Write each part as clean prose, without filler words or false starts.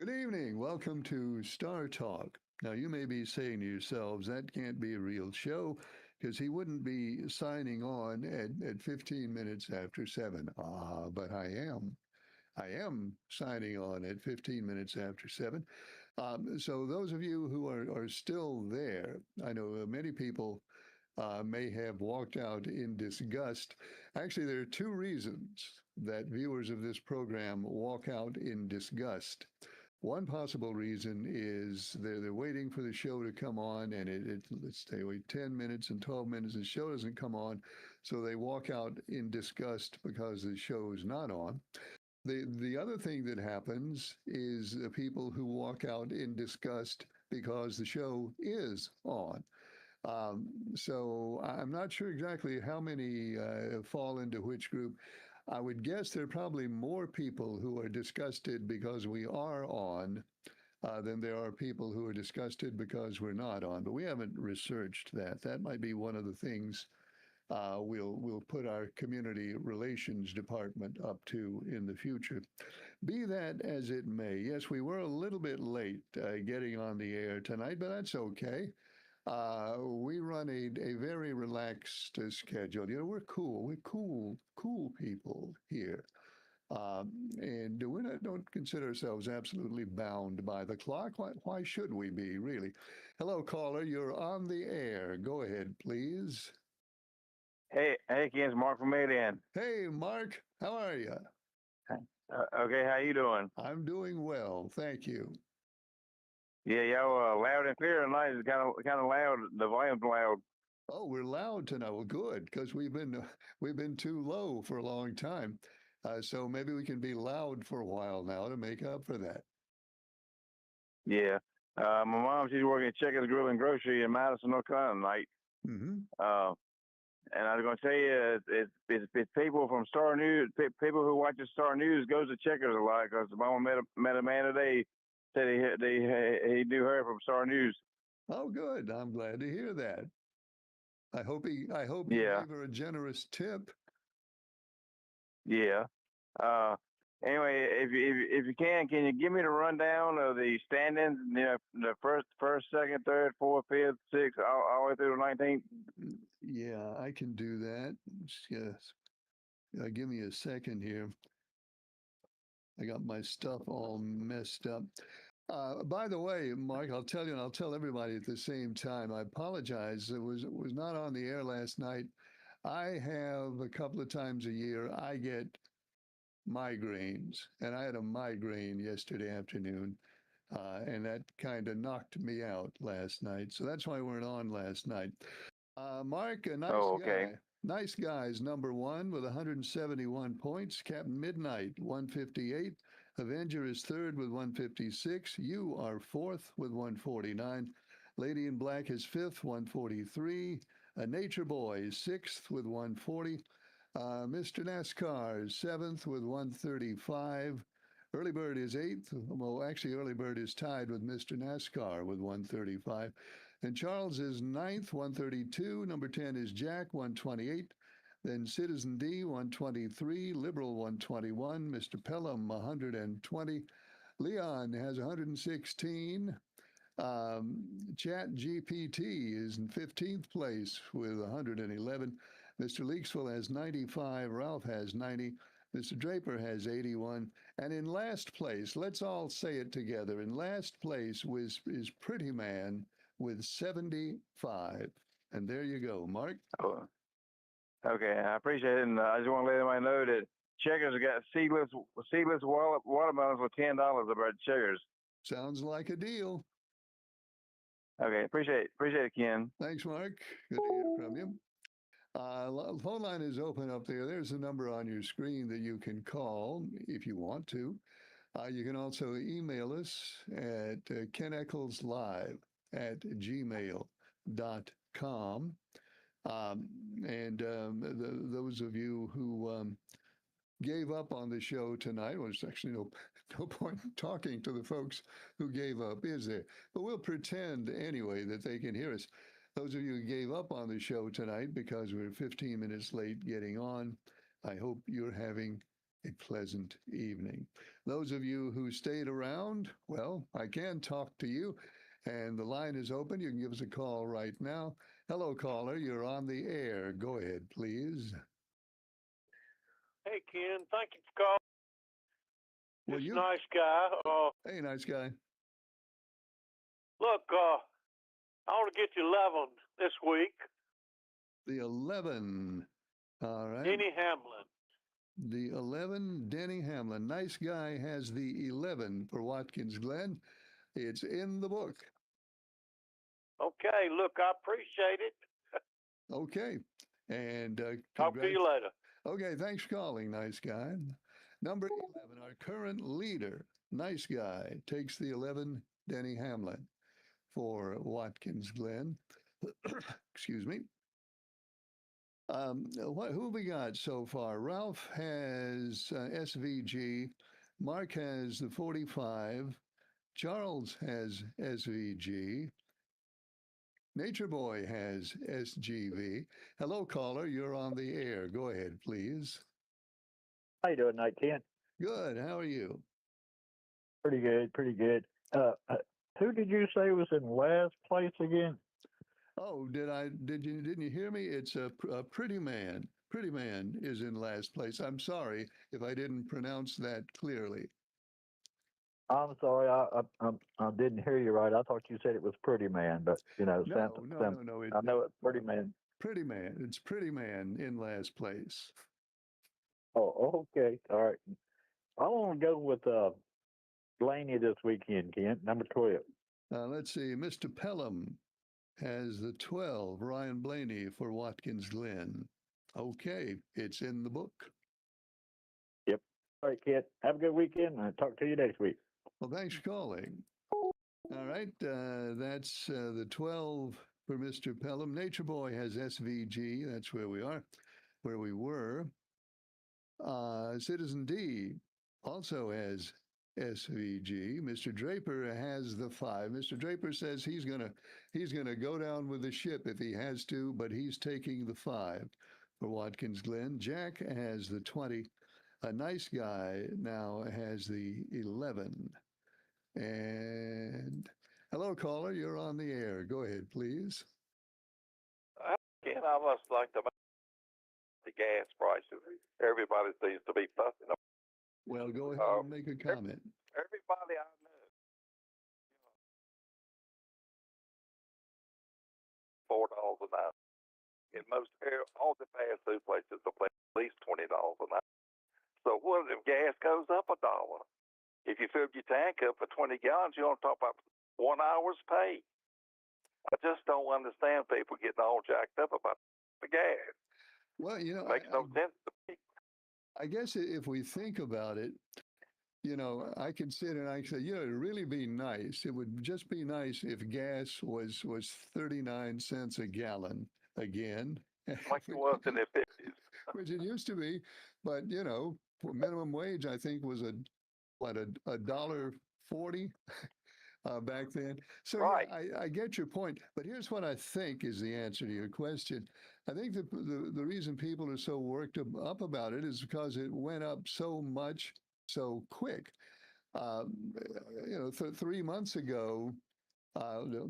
Good evening. Welcome to Star Talk. Now, you may be saying to yourselves, that can't be a real show because he wouldn't be signing on at 15 minutes after 7. But I am. I am signing on at 15 minutes after 7. So, those of you who are still there, I know many people may have walked out in disgust. Actually, there are two reasons that viewers of this program walk out in disgust. One possible reason is they're waiting for the show to come on, and let's say wait 10 minutes and 12 minutes, the show doesn't come on, so they walk out in disgust because the show is not on. The other thing that happens is the people who walk out in disgust because the show is on. So I'm not sure exactly how many fall into which group. I would guess there are probably more people who are disgusted because we are on than there are people who are disgusted because we're not on. But we haven't researched that. That might be one of the things we'll put our community relations department up to in the future. Be that as it may, yes, we were a little bit late getting on the air tonight, but that's okay. We run a very relaxed schedule. You know, we're cool. We're cool people here. And we don't consider ourselves absolutely bound by the clock. Why should we be, really? Hello, caller. You're on the air. Go ahead, please. Hey, Ken, it's Mark from Maydan. Hey, Mark. How are you? Okay, how you doing? I'm doing well. Thank you. Yeah, y'all loud and clear tonight. It's kind of loud. The volume's loud. Oh, we're loud tonight. Well, good, because we've been too low for a long time. So maybe we can be loud for a while now to make up for that. Yeah. My mom, she's working at Checkers Grill and Grocery in Madison, North Carolina tonight. Hmm. Uh, and I was going to tell you, it's people from Star News, people who watch the Star News goes to Checkers a lot because mama met a man today, said he knew her from Star News. Oh, good. I'm glad to hear that. I hope he Yeah, gave her a generous tip. yeah. Uh, anyway, if you can you give me the rundown of the standings? You know, the first, second, third, fourth, fifth, sixth, all the way through the 19th. Yeah, I can do that. Yes. Give me a second here. I got my stuff all messed up. By the way, Mark, I'll tell you, and I'll tell everybody at the same time. I apologize. It was not on the air last night. I have a couple of times a year. I get migraines, and I had a migraine yesterday afternoon, and that kind of knocked me out last night. So that's why we weren't on last night. Mark, a nice Oh, okay. guy. Nice guys, number one with 171 points. Captain Midnight, 158. Avenger is third with 156. You are fourth with 149. Lady in Black is fifth, 143. Nature Boy is sixth with 140. Mr. NASCAR is seventh with 135. Early Bird is eighth. Well, actually, Early Bird is tied with Mr. NASCAR with 135. And Charles is ninth, 132. Number 10 is Jack, 128. Then Citizen D, 123. Liberal, 121. Mr. Pelham, 120. Leon has 116. Chat GPT is in 15th place with 111. Mr. Leaksville has 95. Ralph has 90. Mr. Draper has 81. And in last place, let's all say it together. In last place is Pretty Man with 75. And there you go, Mark. Oh, okay, I appreciate it, and I just want to let everybody know that Checkers got seedless watermelons for $10 about Checkers. Sounds like a deal. Okay, appreciate it, Ken. Thanks, Mark. Good to hear from you. Phone line is open up there. There's a number on your screen that you can call if you want to. You can also email us at keneckleslive@gmail.com. Those of you who gave up on the show tonight, well, there's actually no point in talking to the folks who gave up, is there? But we'll pretend anyway that they can hear us. Those of you who gave up on the show tonight because we're 15 minutes late getting on, I hope you're having a pleasant evening. Those of you who stayed around, well, I can talk to you, and the line is open. You can give us a call right now. Hello, caller. You're on the air. Go ahead, please. Hey, Ken, thank you for calling. Well, This you, nice guy. hey, nice guy. Look, I want to get you 11 this week. The 11. All right. Denny Hamlin. The 11, Denny Hamlin. Nice guy has the 11 for Watkins Glen. It's in the book. Okay, look, I appreciate it. Okay. And Talk to you later. Okay, thanks for calling, nice guy. Number 11, our current leader, nice guy, takes the 11, Denny Hamlin for Watkins Glen. Excuse me. Who we got so far? Ralph has SVG. Mark has the 45. Charles has SVG. Nature Boy has SGV. Hello, caller. You're on the air. Go ahead, please. How you doing, Night Ken? Good. How are you? Pretty good, pretty good. Who did you say was in last place again? Oh, didn't you hear me? It's a Pretty Man. Pretty Man is in last place. I'm sorry if I didn't pronounce that clearly. I'm sorry, I didn't hear you right. I thought you said it was Pretty Man, but No. I know it's Pretty Man. Pretty Man. It's Pretty Man in last place. Oh, okay, all right. I want to go with Blaney this weekend, Ken. Number 12. Let's see. Mr. Pelham has the 12. Ryan Blaney for Watkins Glen. Okay, it's in the book. Yep. All right, Ken. Have a good weekend. I'll talk to you next week. Well, thanks for calling. All right, that's the 12 for Mr. Pelham. Nature Boy has SVG. That's where we are, where we were. Citizen D also has SVG. Mr. Draper has the 5. Mr. Draper says he's gonna go down with the ship if he has to, but he's taking the 5 for Watkins Glen. Jack has the 20. A nice guy now has the 11. And hello, caller. You're on the air. Go ahead, please. Ken, I must like the gas prices. Everybody seems to be fussing them. Well, go ahead and make a comment. Everybody I know, $4 an hour. In most all the fast food places will pay at least $20 an hour. So what if gas goes up $1? If you fill your tank up for 20 gallons, you're on top of 1 hour's pay. I just don't understand people getting all jacked up about the gas. Well, It makes no sense to me. I guess if we think about it, I consider, and I say, it'd really be nice. It would just be nice if gas was 39 cents a gallon again. Like it was in the 50s. Which it used to be, but minimum wage I think was $1.40 back then. So right. yeah, I get your point, but here's what I think is the answer to your question. I think the reason people are so worked up about it is because it went up so much so quick. 3 months ago,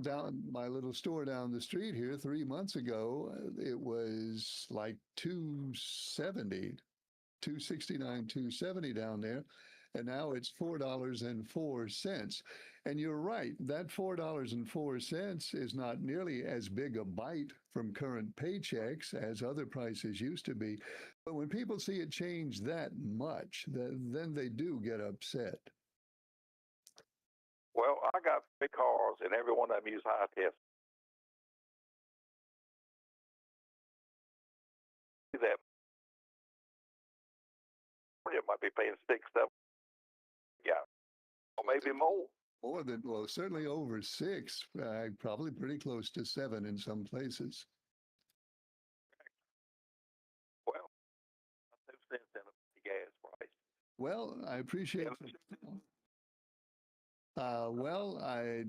down my little store down the street here, 3 months ago, it was like 270, 269, 270 down there. And now it's $4.04. And you're right, that $4.04 is not nearly as big a bite from current paychecks as other prices used to be. But when people see it change that much, then they do get upset. Well, I got 3 cars, and every one of them use high test. That it might be paying 6, 7, yeah, or maybe more. More than, well, certainly over 6, probably pretty close to 7 in some places. Well, 2 cents in the gas price. Well, I appreciate it. Well, I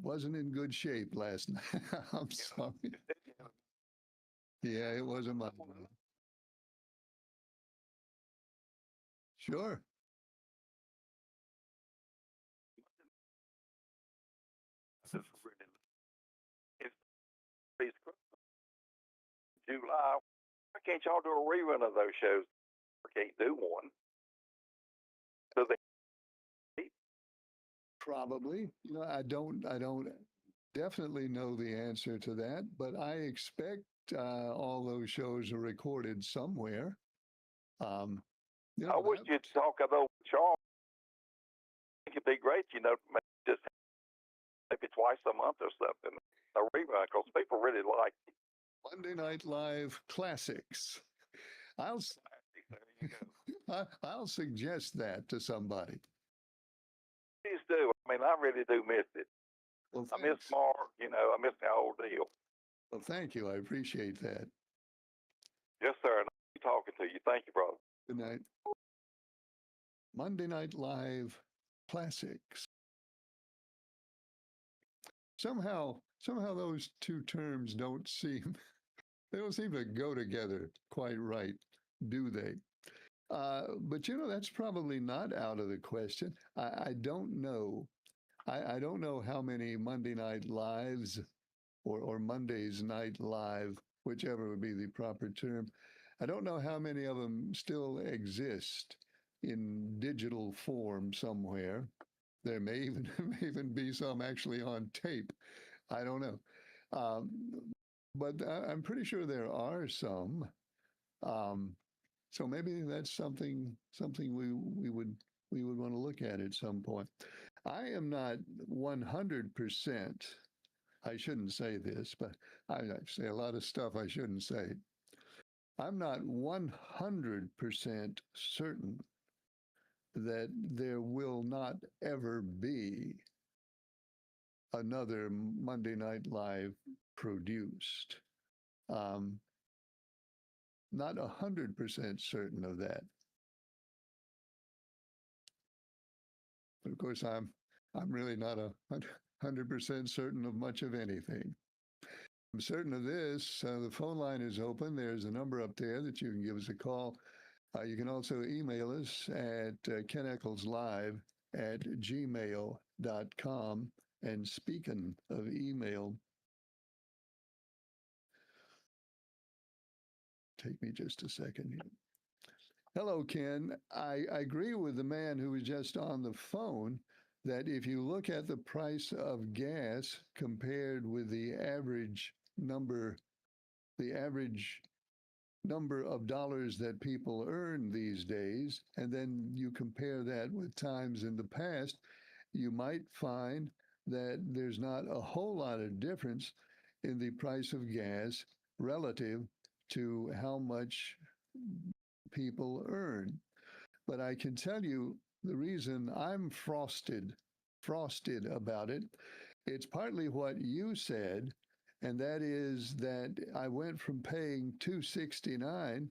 wasn't in good shape last night. I'm sorry. Yeah, it wasn't my fault. Sure. This is really, it's July. Why can't y'all do a rerun of those shows? We can't do one. So they Probably. I don't definitely know the answer to that, but I expect all those shows are recorded somewhere. I wish you'd talk about Charles. I think it'd be great, maybe just maybe twice a month or something. A rerun, because people really like it. Monday Night Live Classics. I'll There you go. I'll suggest that to somebody. Please do. I mean, I really do miss it. Well, I miss thanks. Mark. I miss the whole deal. Well, thank you. I appreciate that. Yes, sir. And I'm talking to you. Thank you, brother. Good night. Monday Night Live Classics. Somehow those two terms don't seem to go together quite right, do they? But that's probably not out of the question. I don't know. I don't know how many Monday Night Lives or Monday's Night Live, whichever would be the proper term. I don't know how many of them still exist in digital form somewhere. There may even be some actually on tape. I don't know. But I'm pretty sure there are some. So maybe that's something we would want to look at some point. I am not 100%. I shouldn't say this, but I say a lot of stuff I shouldn't say. I'm not 100% certain that there will not ever be another Monday Night Live produced. Not 100% certain of that. But of course, I'm really not 100% certain of much of anything. I'm certain of this. The phone line is open. There's a number up there that you can give us a call. You can also email us at keneckleslive@gmail.com. And speaking of email, take me just a second here. Hello, Ken. I agree with the man who was just on the phone that if you look at the price of gas compared with the average number of dollars that people earn these days, and then you compare that with times in the past, you might find that there's not a whole lot of difference in the price of gas relative to how much people earn. But I can tell you the reason I'm frosted about it, it's partly what you said, and that is that I went from paying $2.69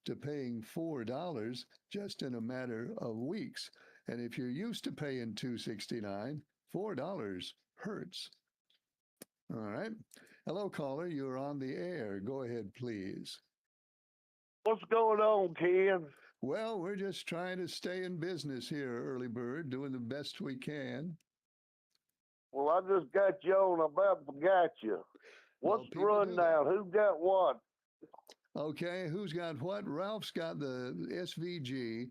to paying $4 just in a matter of weeks. And if you're used to paying $2.69, $4 hurts. All right. Hello, caller. You're on the air. Go ahead, please. What's going on, Ken? Well, we're just trying to stay in business here, Early Bird, doing the best we can. Well, I just got you on. I about forgot you. What's the people do that. rundown? Who got what? Okay, who's got what? Ralph's got the SVG.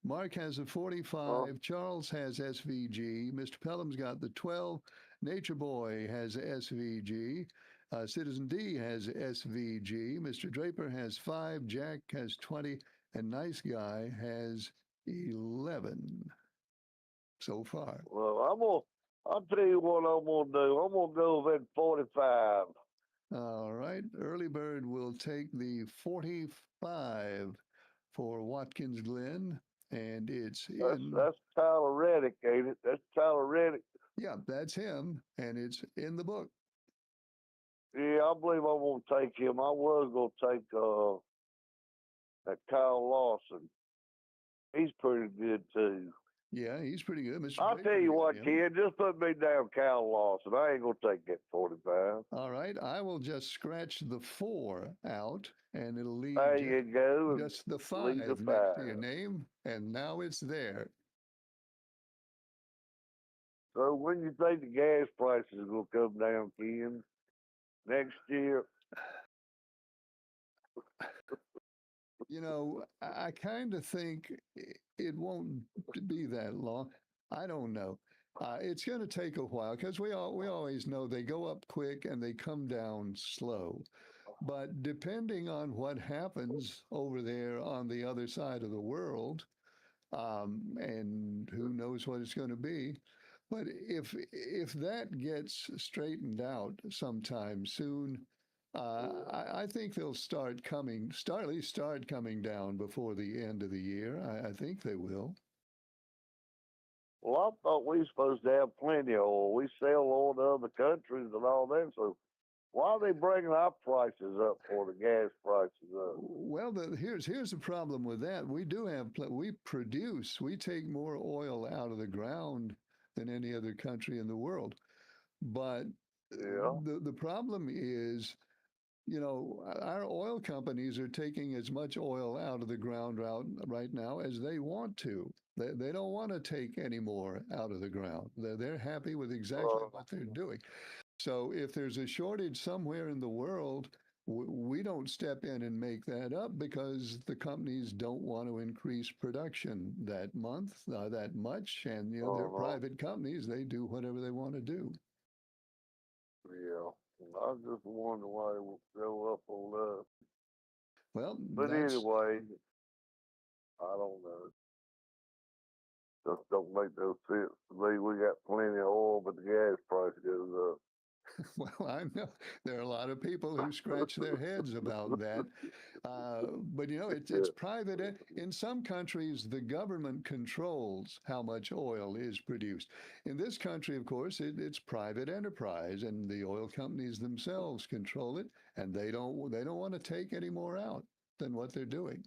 Mark has a 45. Charles has SVG. Mr. Pelham's got the 12. Nature Boy has SVG. Citizen D has SVG. Mr. Draper has 5. Jack has 20. And Nice Guy has 11 so far. Well, I'll tell you what I'm gonna do. I'm gonna go with 45. All right. Early Bird will take the 45 for Watkins Glen, and it's in. That's Tyler Reddick, ain't it? That's Tyler Reddick. Yeah, that's him, and it's in the book. Yeah, I believe I'm gonna take him. I was gonna take that Kyle Lawson. He's pretty good too. Yeah, he's pretty good. Mr. I'll Draper tell you got what, him. Ken, just put me down Kyle Lawson. I ain't gonna take that 45. All right, I will just scratch the 4 out, and it'll leave There you go. just the 5 leave the next to 5. your name, and now it's there. So when you think the gas prices will come down, Ken? Next year? You know, I kind of think it won't be that long. I don't know. It's going to take a while because we always know they go up quick and they come down slow. But depending on what happens over there on the other side of the world, and who knows what it's going to be. But if that gets straightened out sometime soon, I think they'll at least start coming down before the end of the year. I think they will. Well, I thought we were supposed to have plenty of oil. We sell oil to other countries and all that. So why are they bringing our prices up for the gas prices up? Well, here's the problem with that. We do have we take more oil out of the ground than any other country in the world. But Yeah. the problem is, you know, our oil companies are taking as much oil out of the ground right now as they want to. They don't want to take any more out of the ground. They're happy with exactly what they're doing. So if there's a shortage somewhere in the world, we don't step in and make that up because the companies don't want to increase production that month, that much. And, you know, they're private companies. They do whatever they want to do. Yeah. I just wonder why they will go up on that. Well, But anyway, I don't know. Just don't make no sense to me. We got plenty of oil, but the gas price goes up. well, I know there are a lot of people who scratch their heads about that. But you know, it's private. In some countries, the government controls how much oil is produced. In this country, of course, it's private enterprise, and the oil companies themselves control it, and they don't want to take any more out than what they're doing.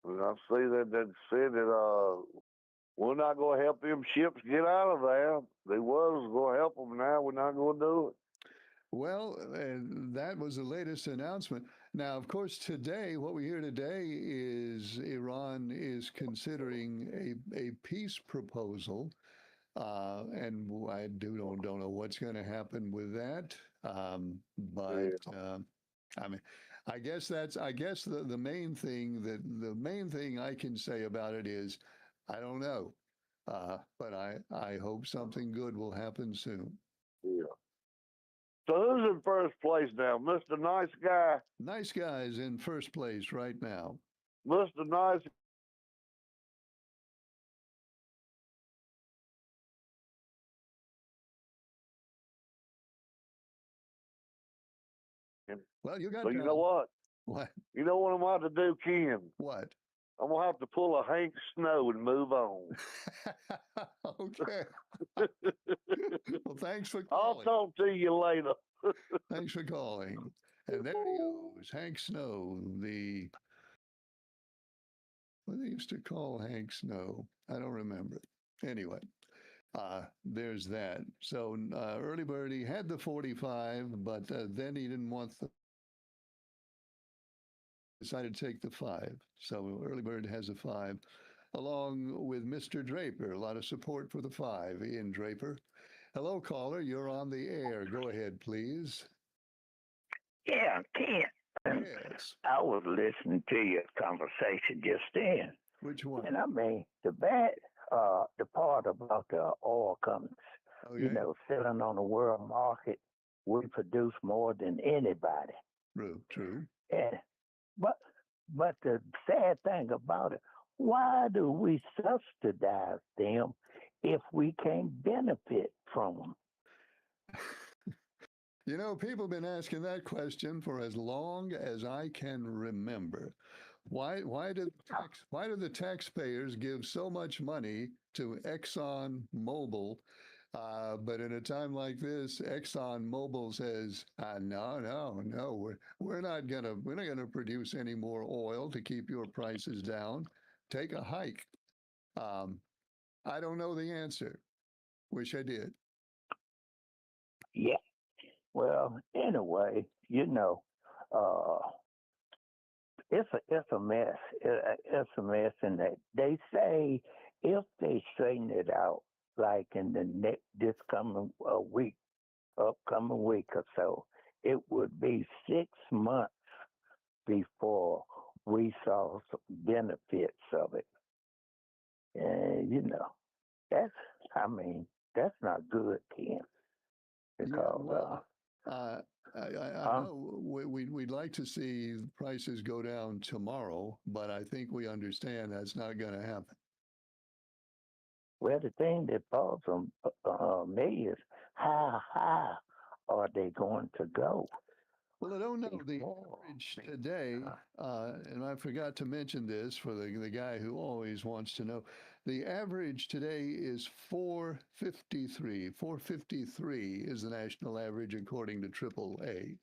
And I see that they said that we're not going to help them ships get out of there. They was going to help them. Now we're not going to do it. Well, that was the latest announcement. Now, of course, today, what we hear today is Iran is considering a peace proposal, and I don't know what's going to happen with that. But I mean, I guess the main thing the main thing I can say about it is I don't know, but I hope something good will happen soon. Yeah. So who's in first place now? Mr. Nice Guy? Nice Guy's in first place right now. Mr. Nice Well, you got So you know what? What? You know what I'm about to do, Ken? What? I'm going to have to pull a Hank Snow and move on. Okay. Well, thanks for I'll calling. talk to you later. Thanks for calling. And there he goes, Hank Snow, what they used to call Hank Snow. I don't remember. Anyway, there's that. So Early Bird, he had the 45, but then he didn't want decided to take the 5. So Early Bird has a 5, along with Mr. Draper. A lot of support for the 5. Ian Draper. Hello, caller. You're on the air. Go ahead, please. Yeah, Ken. Yes. I was listening to your conversation just then. Which one? And I mean, the part about the oil companies, Okay. you know, selling on the world market, we produce more than anybody. True. And but the sad thing about it, why do we subsidize them if we can't benefit from them? You know, people have been asking that question for as long as I can remember. Why do the taxpayers give so much money to Exxon Mobil? But in a time like this, Exxon Mobil says, no, we're not gonna produce any more oil to keep your prices down. Take a hike. I don't know the answer. Wish I did. Yeah. Well, anyway, you know, it's a mess. It's a mess, and they say if they straighten it out, like in the next this coming upcoming week or so, it would be 6 months before we saw some benefits of it. And that's that's not good, Ken. Because well, I know we'd like to see prices go down tomorrow, but I think we understand that's not going to happen. well, the thing that bothers me is how high are they going to go? Well, I don't know the Before average they- today, and I forgot to mention this for the guy who always wants to know. The average today is 453. 453 is the national average according to AAA.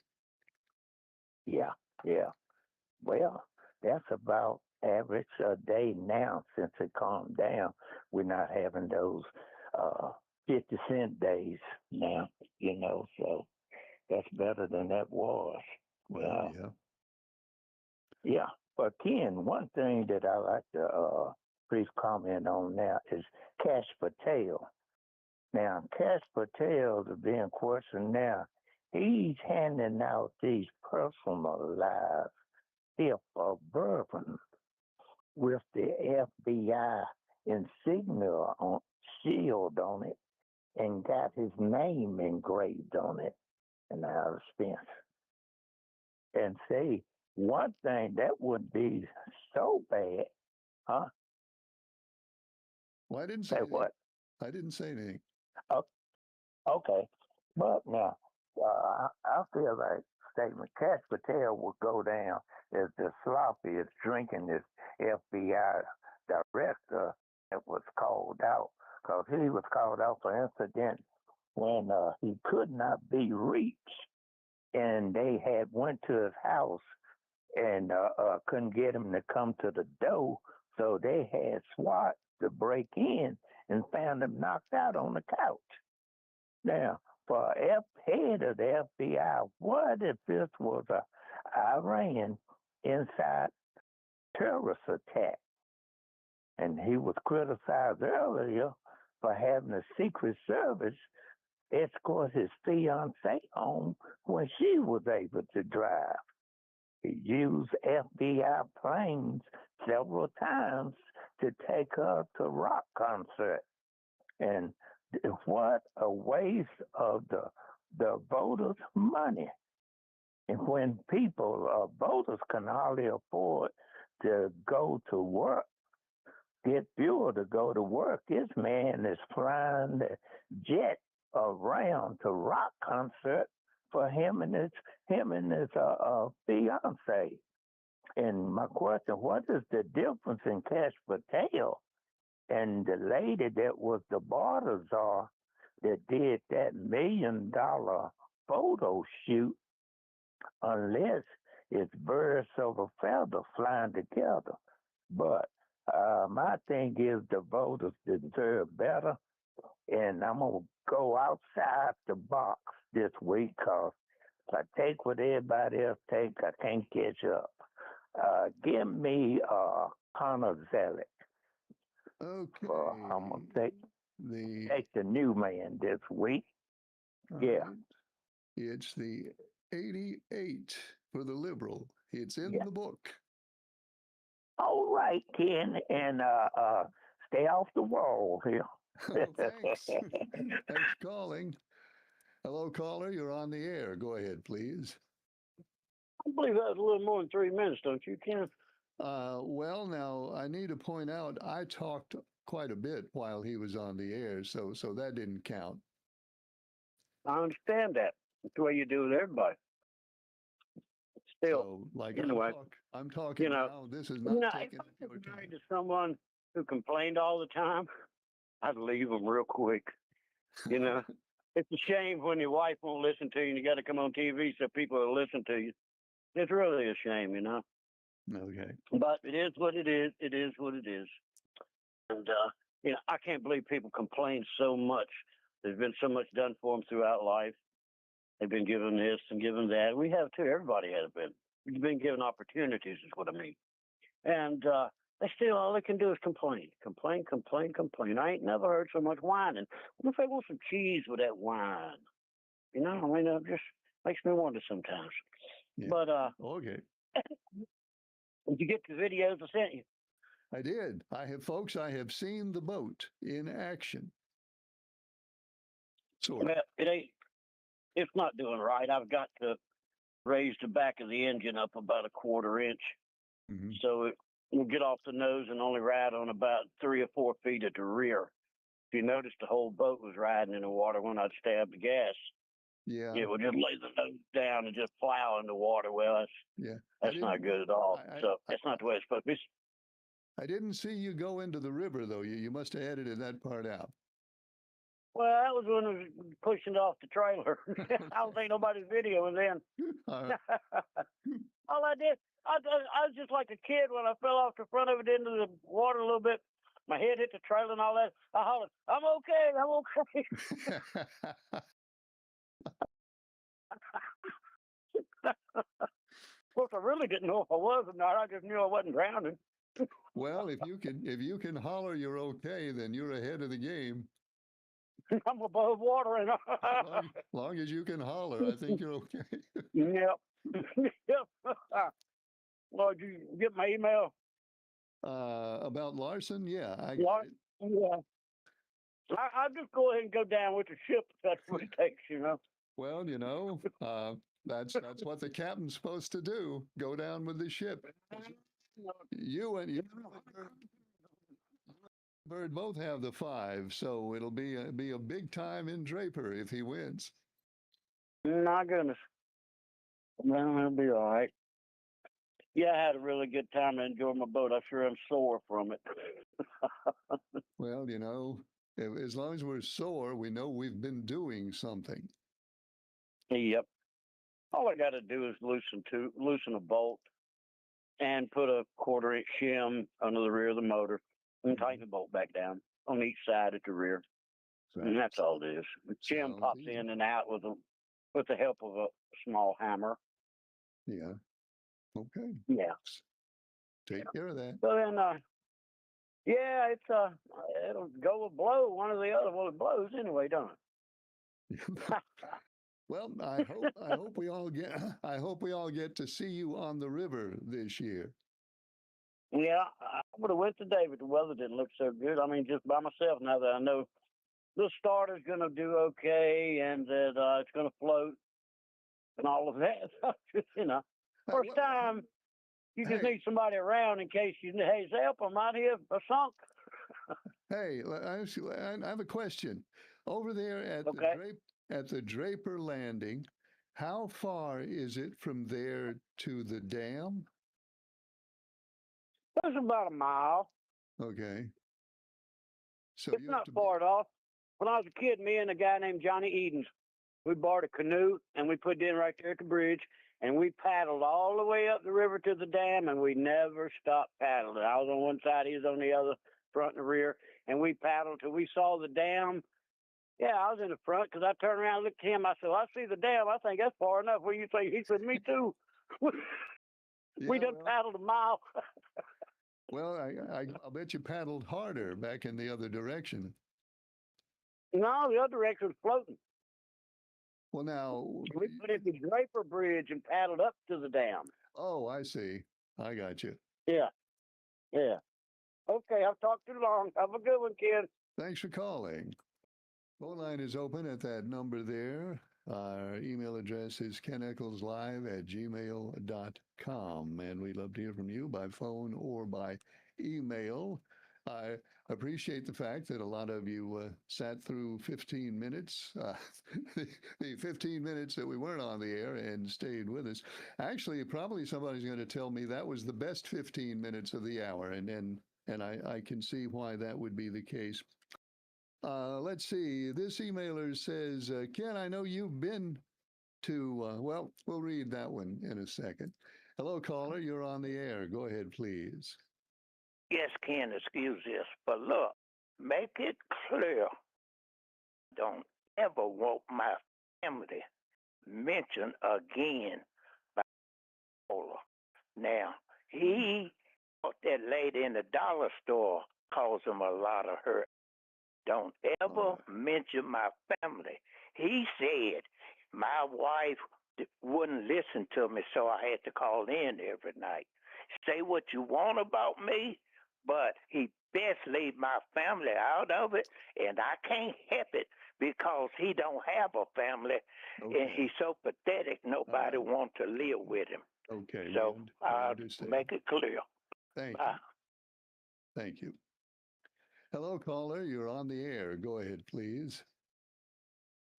Yeah, yeah. Well, that's about average a day now since it calmed down. We're not having those 50-cent days now, so that's better than that was. Well, yeah. Yeah. But Ken, one thing that I like to please comment on now is Cash Patel. Now, Cash Patel is being questioned now. He's handing out these personalized fifth of bourbon with the FBI insignia on shield on it and got his name engraved on it and out of Spence. And say one thing that would be so bad, huh? Well, I didn't say Say anything. what? I didn't say anything. Okay, but now I feel like statement Cash Patel will go down as the sloppiest drinking this FBI director that was called out because he was called out for incident when he could not be reached, and they had went to his house and couldn't get him to come to the door, so they had SWAT to break in and found him knocked out on the couch. Now, for head of the FBI, what if this was a Iran inside terrorist attack? And he was criticized earlier for having a Secret Service escort his fiancée home when she was able to drive. He used FBI planes several times to take her to rock concert. And what a waste of the voters' money. And when voters can hardly afford to go to work, get fuel to go to work, this man is flying the jet around to rock concert for him and his fiance. And my question: what is the difference in Cash Patel and the lady that was the border czar that did that $1 million photo shoot, unless it's birds of a feather flying together? But my thing is the voters deserve better, and I'm going to go outside the box this week because if I take what everybody else takes, I can't catch up. Give me Connor Zelic. Okay. I'm going to take the new man this week. All Yeah. right. It's the 88 for the Liberal. It's in the book. All right, Ken, and stay off the wall here. Oh, thanks. Thanks for calling. Hello, caller. You're on the air. Go ahead, please. I believe that was a little more than 3 minutes, don't you, Ken? Well, now I need to point out I talked quite a bit while he was on the air, so that didn't count. I understand that. That's the way you do with everybody. Still, So, like, anyway, I'm talking now. This is not taking if I your was married time. to someone who complained all the time, I'd leave them real quick. It's a shame when your wife won't listen to you and you got to come on TV so people will listen to you. It's really a shame, Okay. But it is what it is. It is what it is. And, I can't believe people complain so much. There's been so much done for them throughout life. They've been given this and given that. We have too. Everybody has been. We've been given opportunities is what I mean. And they still all they can do is complain, complain, complain, complain. I ain't never heard so much whining. What if they want some cheese with that wine? You know, I mean, it just makes me wonder sometimes. Yeah. But Okay. did you get the videos I sent you? I did. Folks, I have seen the boat in action. Sort of. Well, it ain't. It's not doing right. I've got to raise the back of the engine up about a 1/4 inch, Mhm. so it will get off the nose and only ride on about 3 or 4 feet at the rear. If you notice, the whole boat was riding in the water when I'd stab the gas. Yeah. It would just lay the nose down and just plow in the water. Well, Yeah. that's not good at all. So that's not the way it's supposed to be. I didn't see you go into the river though. You must have edited that part out. Well, that was when I was pushing it off the trailer. I don't think nobody's videoing then. All right. All I did, I was just like a kid when I fell off the front of it into the water a little bit. My head hit the trailer and all that. I hollered, "I'm okay, I'm okay." Of course, I really didn't know if I was or not. I just knew I wasn't drowning. Well, if you can holler you're okay, then you're ahead of the game. I'm above water, and Long as you can holler, I think you're okay. yep, yep. Well, did you get my email? About Larson, yeah, I What? Yeah. I'll just go ahead and go down with the ship if that's what it takes, you know. well, that's what the captain's supposed to do. Go down with the ship. You and Bird both have the 5, so it'll be a big time in Draper if he wins. My goodness. Well, it'll be all right. Yeah, I had a really good time. I enjoyed my boat. I sure am sore from it. Well, as long as we're sore, we know we've been doing something. Yep. All I got to do is loosen a bolt and put a 1/4 inch shim under the rear of the motor and tighten the bolt back down on each side at the rear. And that's all it is. The shim Sounds pops easy. in and out with the help of a small hammer. Yeah. Okay. Yeah. Take care of that. So then, yeah, it'll go with blow one or the other. Well, it blows anyway, don't it? Well, I hope we all get to see you on the river this year. Yeah, I would have went today, but the weather didn't look so good. I mean, just by myself now that I know the starter's going to do okay and that it's going to float and all of that. First Well, time, you just hey. need somebody around in case you hey, help, I'm out here sunk. Hey, I have a question. Over there at Okay. the Draper Landing, how far is it from there to the dam? It's about a mile. Okay. So It's you have not to far at all. When I was a kid, me and a guy named Johnny Edens, we borrowed a canoe and we put it in right there at the bridge and we paddled all the way up the river to the dam and we never stopped paddling. I was on one side, he was on the other, front and rear, and we paddled till we saw the dam. Yeah, I was in the front because I turned around and looked at him. I said, I see the dam. I think that's far enough. What do you say? He said, me too. We done paddled a mile. Well, I'll bet you paddled harder back in the other direction. No, the other direction was floating. Well, now, We put in the Draper Bridge and paddled up to the dam. oh, I see. I got you. Yeah. Yeah. Okay, I've talked too long. Have a good one, kid. Thanks for calling. Phone line is open at that number there. Our email address is keneckleslive@gmail.com, and we'd love to hear from you by phone or by email. I appreciate the fact that a lot of you sat through 15 minutes, the 15 minutes that we weren't on the air and stayed with us. Actually, probably somebody's going to tell me that was the best 15 minutes of the hour, and I can see why that would be the case. Let's see. This emailer says, Ken, I know you've been to, well, we'll read that one in a second. Hello, caller. You're on the air. Go ahead, please. Yes, Ken, excuse this, but look, make it clear. Don't ever want my family mentioned again by Paula. Now, he that lady in the dollar store caused him a lot of hurt. Don't ever mention my family. He said my wife wouldn't listen to me, so I had to call in every night. Say what you want about me, but he best leave my family out of it, and I can't help it because he don't have a family, and Okay. he's so pathetic. Nobody right. wants to live with him. Okay. we So we I understand. make it clear. Thank Bye. you. Thank you. Hello, caller. You're on the air. Go ahead, please.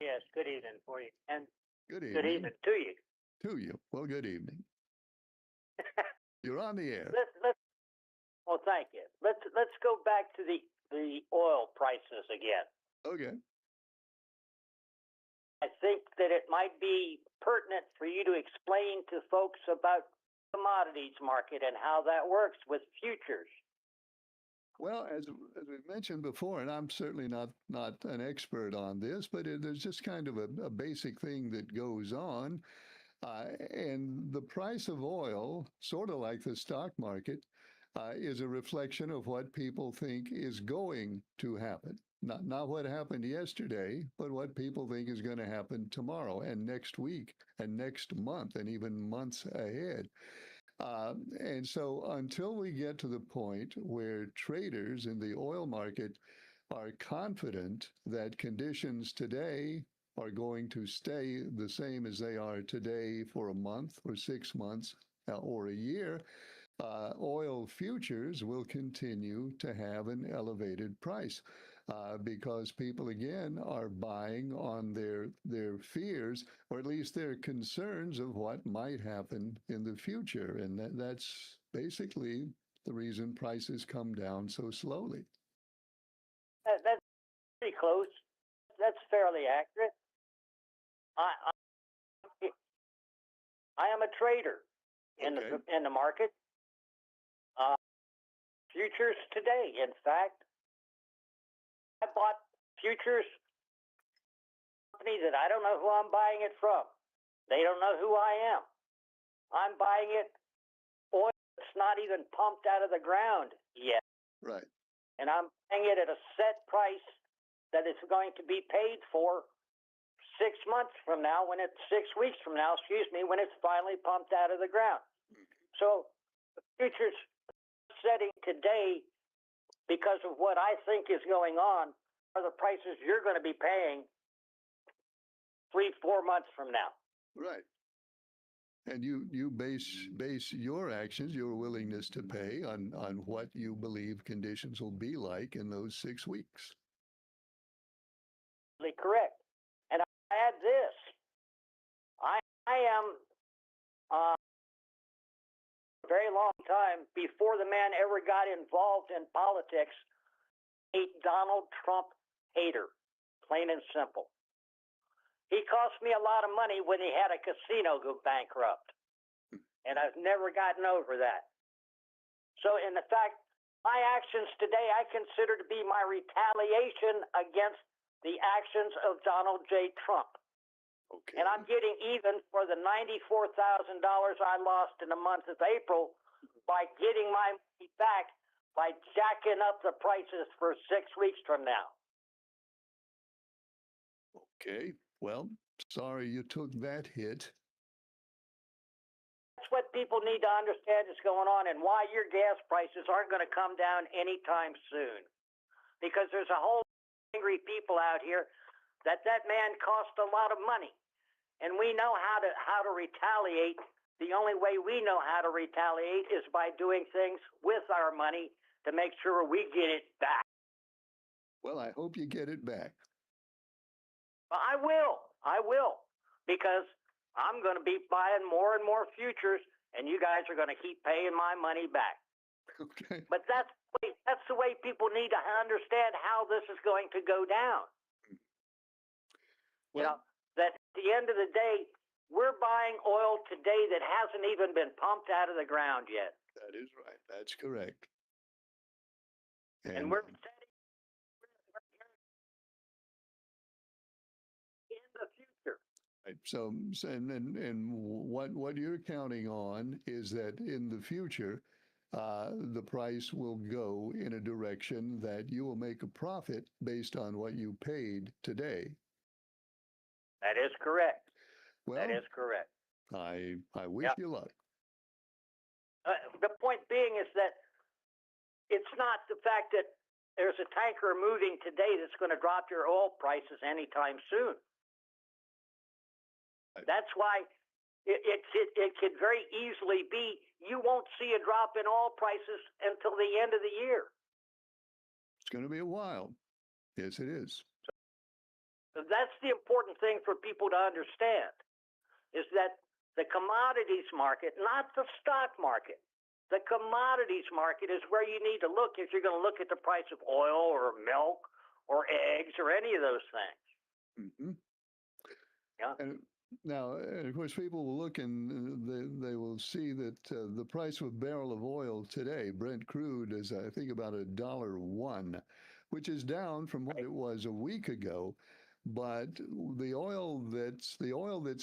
Yes, good evening for you. And Good good evening. evening to you. To you. Well, good evening. You're on the air. Well, thank you. Let's go back to the oil prices again. Okay. I think that it might be pertinent for you to explain to folks about commodities market and how that works with futures. Well, as we've mentioned before, and I'm certainly not an expert on this, but there's just kind of a basic thing that goes on. And the price of oil, sort of like the stock market, is a reflection of what people think is going to happen. Not what happened yesterday, but what people think is going to happen tomorrow and next week and next month and even months ahead. And so until we get to the point where traders in the oil market are confident that conditions today are going to stay the same as they are today for a month or 6 months or a year, oil futures will continue to have an elevated price because people, again, are buying on their fears, or at least their concerns of what might happen in the future. And that's basically the reason prices come down so slowly. That's pretty close. That's fairly accurate. I am a trader in Okay. the market. Futures today. In fact, I bought futures company that I don't know who I'm buying it from. They don't know who I am. I'm buying it oil that's not even pumped out of the ground yet. Right. And I'm buying it at a set price that is going to be paid for 6 months from now, 6 weeks from now, when it's finally pumped out of the ground. So the futures setting today, because of what I think is going on, are the prices you're going to be paying 3-4 months from now. Right. And you base your actions, your willingness to pay on what you believe conditions will be like in those 6 weeks. Correct. And I add this. I am a very long time before the man ever got involved in politics, a Donald Trump hater, plain and simple. He cost me a lot of money when he had a casino go bankrupt, and I've never gotten over that. So in fact, my actions today I consider to be my retaliation against the actions of Donald J. Trump. Okay. And I'm getting even for the $94,000 I lost in the month of April by getting my money back by jacking up the prices for 6 weeks from now. Okay. Well, sorry you took that hit. That's what people need to understand is going on and why your gas prices aren't going to come down anytime soon. Because there's a whole angry people out here that man cost a lot of money. And we know how to retaliate. The only way we know how to retaliate is by doing things with our money to make sure we get it back. Well, I hope you get it back. I will, because I'm going to be buying more and more futures, and you guys are going to keep paying my money back. Okay. But that's the way people need to understand how this is going to go down. Well, That at the end of the day, we're buying oil today that hasn't even been pumped out of the ground yet. that is right. That's correct. And we're setting in the future. right. So and what you're counting on is that in the future, the price will go in a direction that you will make a profit based on what you paid today. That is correct. Well, That is correct. I wish Yep. you luck. The point being is that it's not the fact that there's a tanker moving today that's going to drop your oil prices anytime soon. That's why it could very easily be you won't see a drop in oil prices until the end of the year. It's going to be a while. Yes, it is. So that's the important thing for people to understand, is that the commodities market, not the stock market, the commodities market is where you need to look if you're going to look at the price of oil or milk or eggs or any of those things. Mm-hmm. Yeah. And now, of course, people will look and they will see that the price of a barrel of oil today, Brent crude, is I think about $1.01, which is down from what it was a week ago. But the oil that's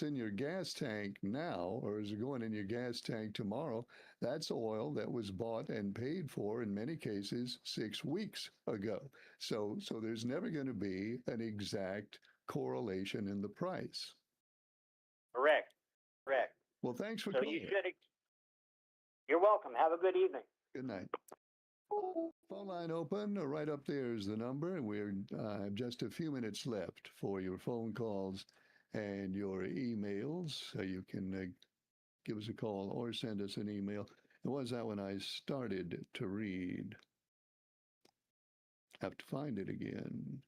in your gas tank now, or is going in your gas tank tomorrow, that's oil that was bought and paid for in many cases 6 weeks ago. So there's never going to be an exact correlation in the price. Correct. Correct. Well, thanks for So calling. You're welcome. Have a good evening. Good night. Phone line open. Right up there is the number, and we're just a few minutes left for your phone calls and your emails. So you can give us a call or send us an email. It was that when I started to read. Have to find it again.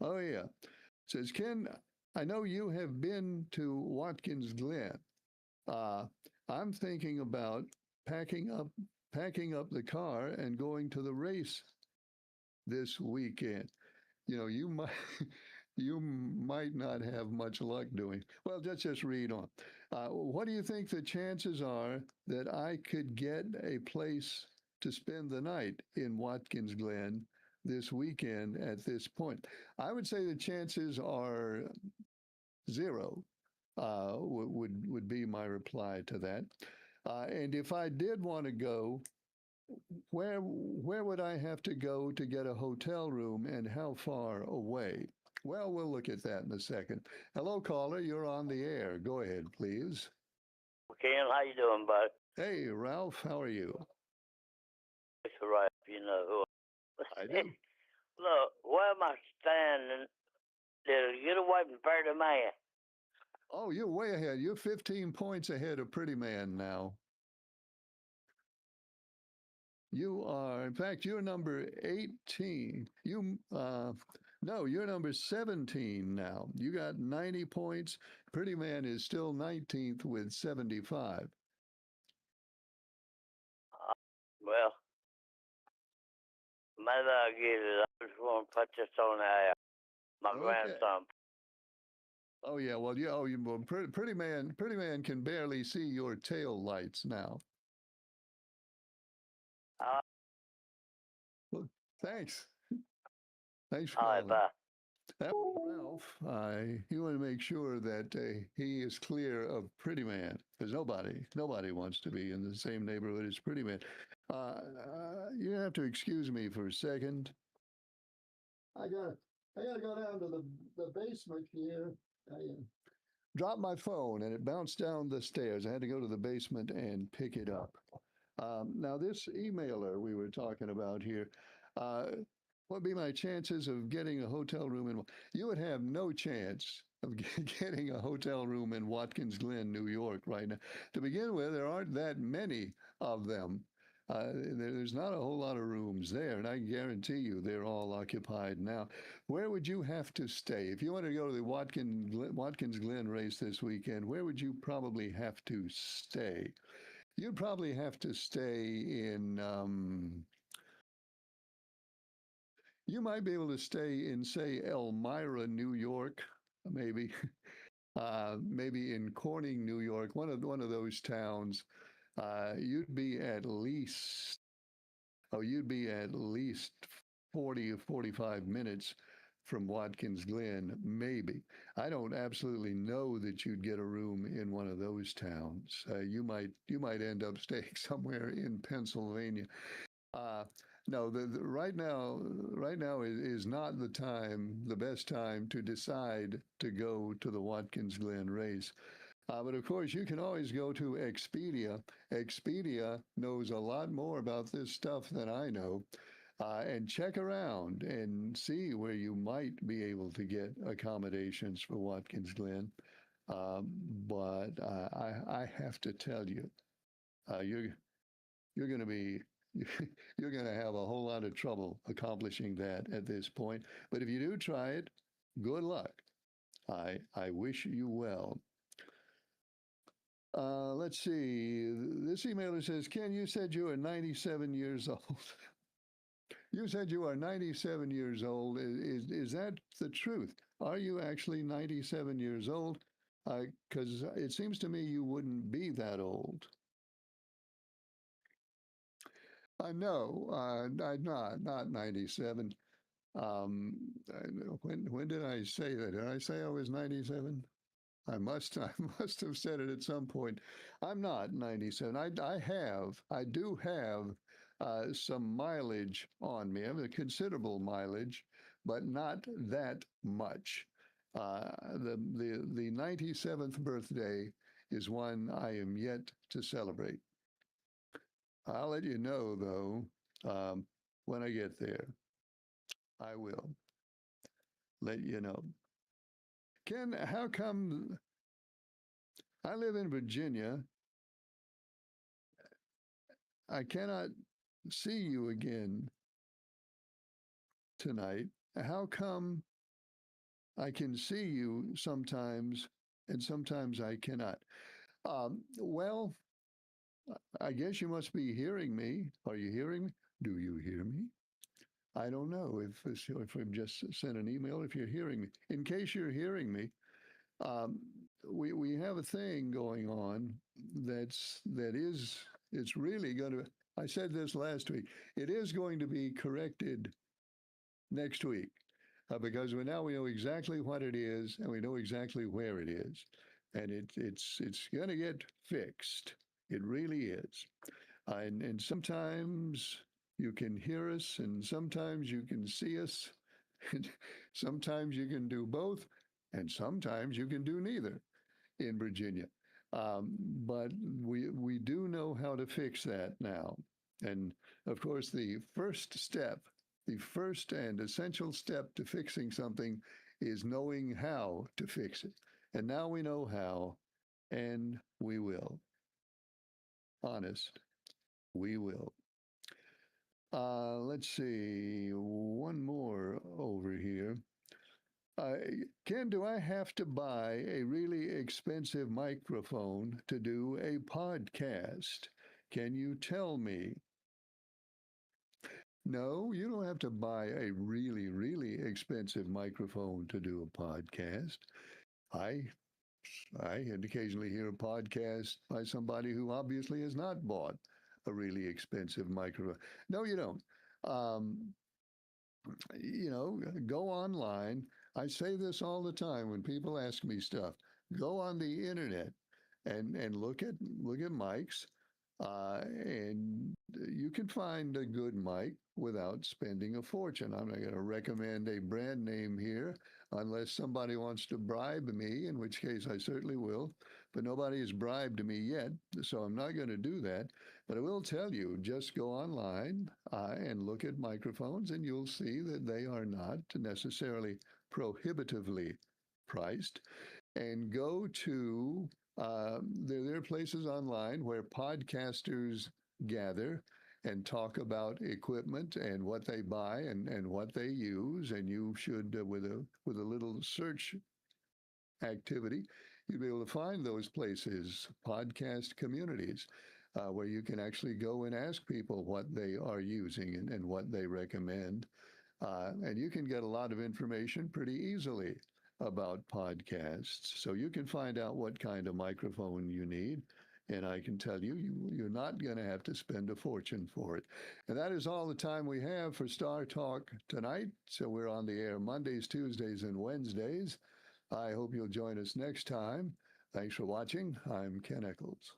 Oh yeah. It says, Ken, I know you have been to Watkins Glen. I'm thinking about packing up the car and going to the race this weekend. You know, you might not have much luck doing. Well, let's just read on. What do you think the chances are that I could get a place to spend the night in Watkins Glen this weekend at this point? I would say the chances are 0. Would be my reply to that. And if I did want to go, where would I have to go to get a hotel room, and how far away? Well, we'll look at that in a second. Hello, caller. You're on the air. Go ahead, please. Ken, how you doing, bud? Hey, Ralph. How are you? It's right, you know who. I do. Look, where am I standing? To get away from Pretty Man. Oh, you're way ahead. You're 15 points ahead of Pretty Man now. You are, in fact, you're number 18. No, you're number 17 now. You got 90 points. Pretty Man is still 19th with 75. Well, maybe I'll get it. I just want to put this on the air. My grandson. Oh yeah, well Pretty Man can barely see your tail lights now. Well, thanks. Thanks for calling. Bye. That was Ralph. You want to make sure that he is clear of Pretty Man, because nobody wants to be in the same neighborhood as Pretty Man. You have to excuse me for a second. I gotta go down to the basement here. I dropped my phone and it bounced down the stairs. I had to go to the basement and pick it up. Now, this emailer we were talking about here, what would be my chances of getting a hotel room in? You would have no chance of getting a hotel room in Watkins Glen, New York right now. To begin with, there aren't that many of them. There's not a whole lot of rooms there, and I guarantee you they're all occupied now. Where would you have to stay? If you want to go to the Watkins Glen race this weekend, where would you probably have to stay? You'd probably have to stay in, you might be able to stay in, say, Elmira, New York, maybe. Maybe in Corning, New York, one of those towns. You'd be at least 40 or 45 minutes from Watkins Glen, maybe. I don't absolutely know that you'd get a room in one of those towns. You might end up staying somewhere in Pennsylvania. No, right now is not the best time to decide to go to the Watkins Glen race. But of course, you can always go to Expedia. Expedia knows a lot more about this stuff than I know. And check around and see where you might be able to get accommodations for Watkins Glen. But I have to tell you, you're going to be you're going to have a whole lot of trouble accomplishing that at this point. But if you do try it, good luck. I wish you well. Let's see. This emailer says, Ken, you said you are 97 years old. You said you are 97 years old. Is that the truth? Are you actually 97 years old? Because it seems to me you wouldn't be that old. No, I'm not 97. When did I say that? Did I say I was 97? I must have said it at some point. I'm not 97. I do have some mileage on me. I have a considerable mileage, but not that much. The 97th birthday is one I am yet to celebrate. I'll let you know, though, when I get there. I will let you know. Ken, how come I live in Virginia? I cannot see you again tonight. How come I can see you sometimes and sometimes I cannot? Well, I guess you must be hearing me. Are you hearing me? Do you hear me? I don't know if I've just sent an email, if you're hearing me. In case you're hearing me, we have a thing going on it's really going to, I said this last week, it is going to be corrected next week because now we know exactly what it is and we know exactly where it is. And it's going to get fixed. It really is. And sometimes you can hear us and sometimes you can see us. And sometimes you can do both and sometimes you can do neither in Virginia. But we do know how to fix that now. And of course, the first and essential step to fixing something is knowing how to fix it. And now we know how, and we will. Honest, we will. Let's see, one more over here. Ken, do I have to buy a really expensive microphone to do a podcast? Can you tell me? No, you don't have to buy a really, really expensive microphone to do a podcast. I occasionally hear a podcast by somebody who obviously has not bought a really expensive microphone. No, you don't. Go online. I say this all the time when people ask me stuff. Go on the internet and look at mics, and you can find a good mic without spending a fortune. I'm not going to recommend a brand name here unless somebody wants to bribe me, in which case I certainly will. But nobody has bribed me yet, so I'm not going to do that. But I will tell you, just go online and look at microphones, and you'll see that they are not necessarily prohibitively priced. And go to, there are places online where podcasters gather and talk about equipment and what they buy and what they use. And you should, with a little search activity, you'll be able to find those places, podcast communities, where you can actually go and ask people what they are using and what they recommend. And you can get a lot of information pretty easily about podcasts. So you can find out what kind of microphone you need. And I can tell you, you're not going to have to spend a fortune for it. And that is all the time we have for Star Talk tonight. So we're on the air Mondays, Tuesdays, and Wednesdays. I hope you'll join us next time. Thanks for watching. I'm Ken Eccles.